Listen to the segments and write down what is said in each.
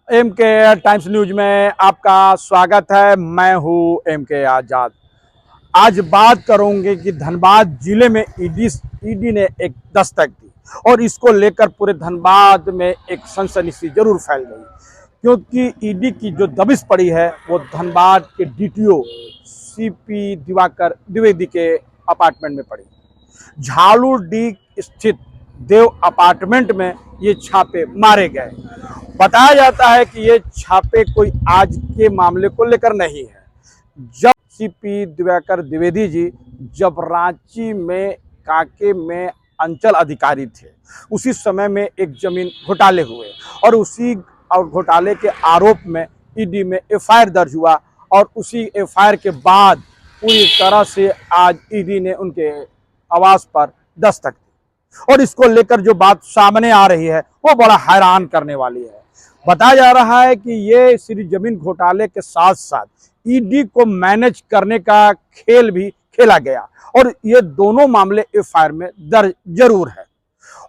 M के times news में आपका स्वागत है। मैं हूं एम के आजाद। आज बात करूंगे कि धनबाद जिले में ईडी ने एक दस्तक दी और इसको लेकर पूरे धनबाद में एक सनसनी सी जरूर फैल गई, क्योंकि ईडी की जो दबिश पड़ी है वो धनबाद के डीटीओ सीपी दिवाकर द्विवेदी के अपार्टमेंट में पड़ी। झालूडी स्थित देव अपार्टमेंट में ये छापे मारे गए। बताया जाता है कि ये छापे कोई आज के मामले को लेकर नहीं है। जब सीपी दिवाकर द्विवेदी जी जब रांची में काके में अंचल अधिकारी थे, उसी समय में एक जमीन घोटाले हुए और उसी घोटाले के आरोप में ईडी में एफआईआर दर्ज हुआ और उसी एफआईआर के बाद पूरी तरह से आज ईडी ने उनके आवास पर दस्तक दी और इसको लेकर जो बात सामने आ रही है वो बड़ा हैरान करने वाली है। बताया जा रहा है कि ये सिर्फ जमीन घोटाले के साथ साथ ईडी को मैनेज करने का खेल भी खेला गया और ये दोनों मामले एफआईआर में दर्ज जरूर है।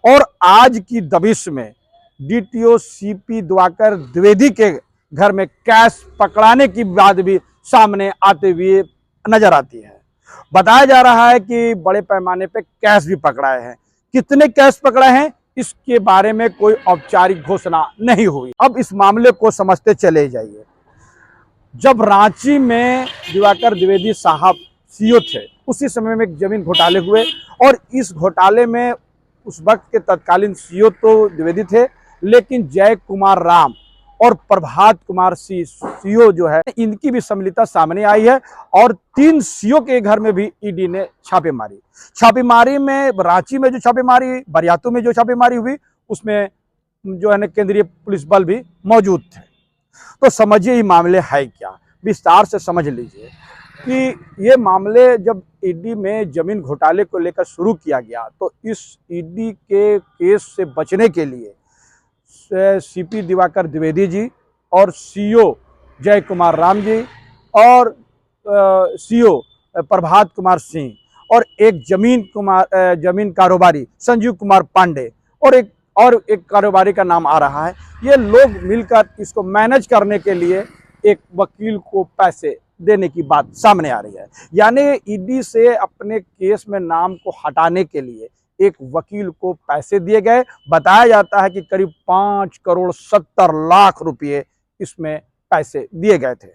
और आज की दबिश में डीटीओ सीपी दिवाकर द्विवेदी के घर में कैश पकड़ाने की बात भी सामने आते हुए नजर आती है। बताया जा रहा है कि बड़े पैमाने पे कैश भी पकड़ाए हैं। कितने कैश पकड़ाए हैं इसके बारे में कोई औपचारिक घोषणा नहीं हुई। अब इस मामले को समझते चले जाइए। जब रांची में दिवाकर द्विवेदी साहब सीओ थे, उसी समय में जमीन घोटाले हुए और इस घोटाले में उस वक्त के तत्कालीन सीओ तो द्विवेदी थे, लेकिन जय कुमार राम और प्रभात कुमार सीओ जो है, इनकी भी सम्मिलितता सामने आई है और 3 सीओ के घर में भी ईडी ने छापेमारी में रांची में जो छापेमारी, बरियातू में जो छापेमारी हुई, उसमें जो है ना केंद्रीय पुलिस बल भी मौजूद थे। तो समझिए ये मामले है क्या, विस्तार से समझ लीजिए कि ये मामले जब ईडी में जमीन घोटाले को लेकर शुरू किया गया तो इस ईडी के केस से बचने के लिए सीपी दिवाकर द्विवेदी जी और सीओ जय कुमार राम जी और सीओ प्रभात कुमार सिंह और एक जमीन कारोबारी संजीव कुमार पांडे और एक कारोबारी का नाम आ रहा है, ये लोग मिलकर इसको मैनेज करने के लिए एक वकील को पैसे देने की बात सामने आ रही है। यानी ईडी से अपने केस में नाम को हटाने के लिए एक वकील को पैसे दिए गए। बताया जाता है कि करीब 5 करोड़ 70 लाख रुपए इसमें पैसे दिए गए थे।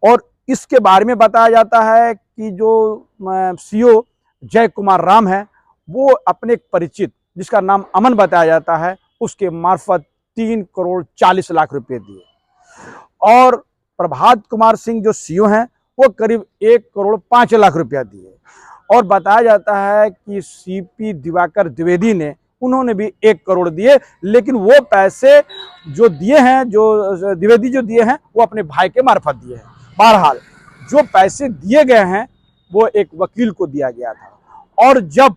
और इसके बारे में बताया जाता है कि जो सीओ जय कुमार राम है, वो अपने परिचित जिसका नाम अमन बताया जाता है, उसके मार्फत 3 करोड़ 40 लाख रुपए दिए और प्रभात कुमार सिंह जो सीओ हैं वो करीब 1 करोड़ 5 लाख रुपया दिए। और बताया जाता है कि सीपी दिवाकर द्विवेदी ने उन्होंने भी 1 करोड़ दिए, लेकिन वो पैसे जो दिए हैं, जो द्विवेदी जो दिए हैं, वो अपने भाई के मार्फत दिए हैं। बहरहाल जो पैसे दिए गए हैं वो एक वकील को दिया गया था और जब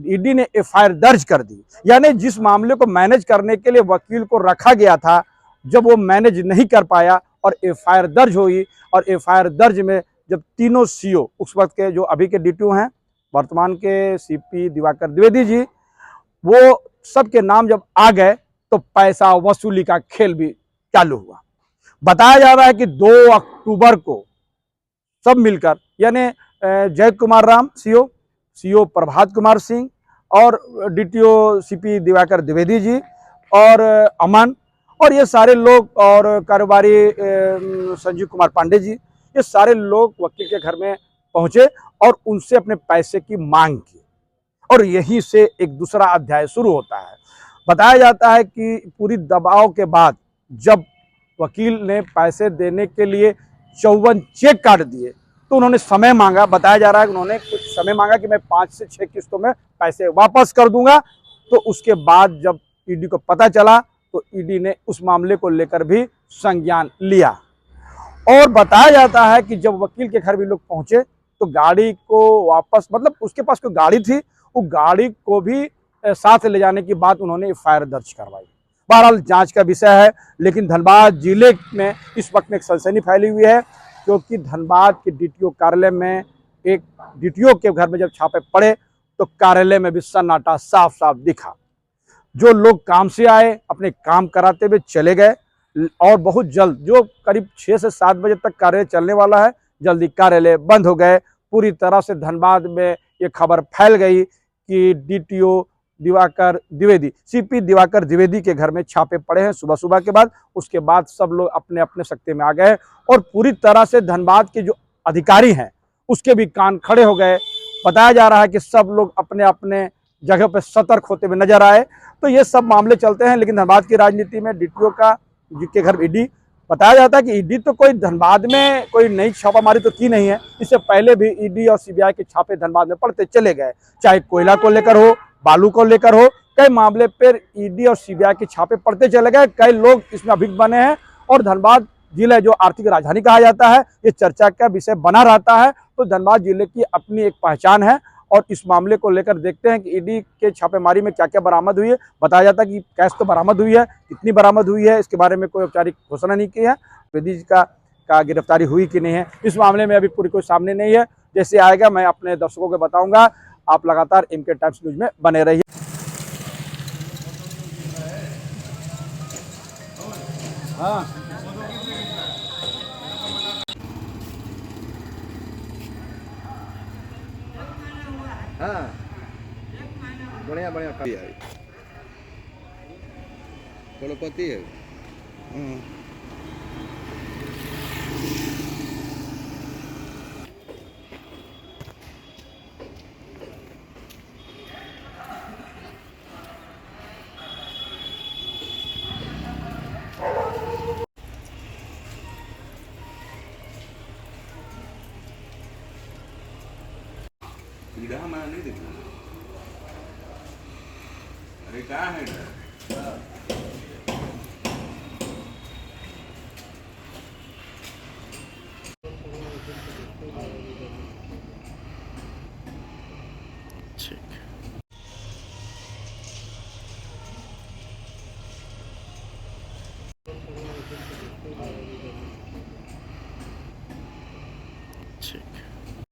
ईडी ने एफआईआर दर्ज कर दी, यानी जिस मामले को मैनेज करने के लिए वकील को रखा गया था, जब वो मैनेज नहीं कर पाया और एफआईआर दर्ज हुई और एफआईआर दर्ज में जब तीनों सीओ उस वक्त के जो अभी के डीटीओ हैं, वर्तमान के सीपी दिवाकर द्विवेदी जी, वो सबके नाम जब आ गए तो पैसा वसूली का खेल भी चालू हुआ। बताया जा रहा है कि 2 अक्टूबर को सब मिलकर, यानी जय कुमार राम सीओ प्रभात कुमार सिंह और डीटीओ सीपी दिवाकर द्विवेदी जी और अमन और ये सारे लोग और कारोबारी संजीव कुमार पांडे जी, ये सारे लोग वकील के घर में पहुंचे और उनसे अपने पैसे की मांग की और यहीं से एक दूसरा अध्याय शुरू होता है। बताया जाता है कि पूरी दबाव के बाद जब वकील ने पैसे देने के लिए 54 चेक काट दिए तो उन्होंने समय मांगा। बताया जा रहा है कि उन्होंने कुछ समय मांगा कि मैं 5 से 6 किस्तों में पैसे वापस कर दूंगा। तो उसके बाद जब ईडी को पता चला तो ईडी ने उस मामले को लेकर भी संज्ञान लिया और बताया जाता है कि जब वकील के घर भी लोग पहुंचे तो गाड़ी को वापस, मतलब उसके पास कोई गाड़ी थी, वो गाड़ी को भी साथ ले जाने की बात उन्होंने एफआईआर दर्ज करवाई। बहरहाल जांच का विषय है, लेकिन धनबाद जिले में इस वक्त में एक सनसनी फैली हुई है, क्योंकि धनबाद के डीटीओ कार्यालय में एक डीटीओ के घर में जब छापे पड़े तो कार्यालय में भी सन्नाटा साफ साफ दिखा। जो लोग काम से आए अपने काम कराते हुए चले गए, और बहुत जल्द जो करीब 6 से 7 बजे तक कार्यालय चलने वाला है, जल्दी कार्यालय बंद हो गए। पूरी तरह से धनबाद में ये खबर फैल गई कि डीटीओ दिवाकर द्विवेदी, सीपी दिवाकर द्विवेदी के घर में छापे पड़े हैं सुबह सुबह के बाद। उसके बाद सब लोग अपने अपने सत्ते में आ गए और पूरी तरह से धनबाद के जो अधिकारी हैं उसके भी कान खड़े हो गए। बताया जा रहा है कि सब लोग अपने अपने जगह पर सतर्क होते हुए नजर आए। तो ये सब मामले चलते हैं, लेकिन धनबाद की राजनीति में डीटीओ का के घर ईडी, बताया जाता है कि ईडी तो कोई धनबाद में कोई नई छापामारी तो की नहीं है। इससे पहले भी ईडी और सीबीआई के छापे धनबाद में पड़ते चले गए, चाहे कोयला को लेकर हो, बालू को लेकर हो, कई मामले पर ईडी और सीबीआई के छापे पड़ते चले गए। कई लोग इसमें अभियुक्त बने हैं और धनबाद जिला जो आर्थिक राजधानी कहा जाता है, ये चर्चा का विषय बना रहता है। तो धनबाद जिले की अपनी एक पहचान है और इस मामले को लेकर देखते हैं कि ईडी के छापेमारी में क्या क्या बरामद हुई है। बताया जाता है कि कैश तो बरामद हुई है, कितनी बरामद हुई है इसके बारे में कोई औपचारिक घोषणा नहीं की है। द्विवेदी का गिरफ्तारी हुई कि नहीं है इस मामले में अभी पूरी कोई सामने नहीं है। जैसे आएगा मैं अपने दर्शकों को बताऊंगा। आप लगातार एमके टाइम्स न्यूज में बने रहिए। हाँ हाँ बढ़िया बढ़िया है, करोड़पति है। कीड़ा हमारा नहीं देखना। अरे क्या है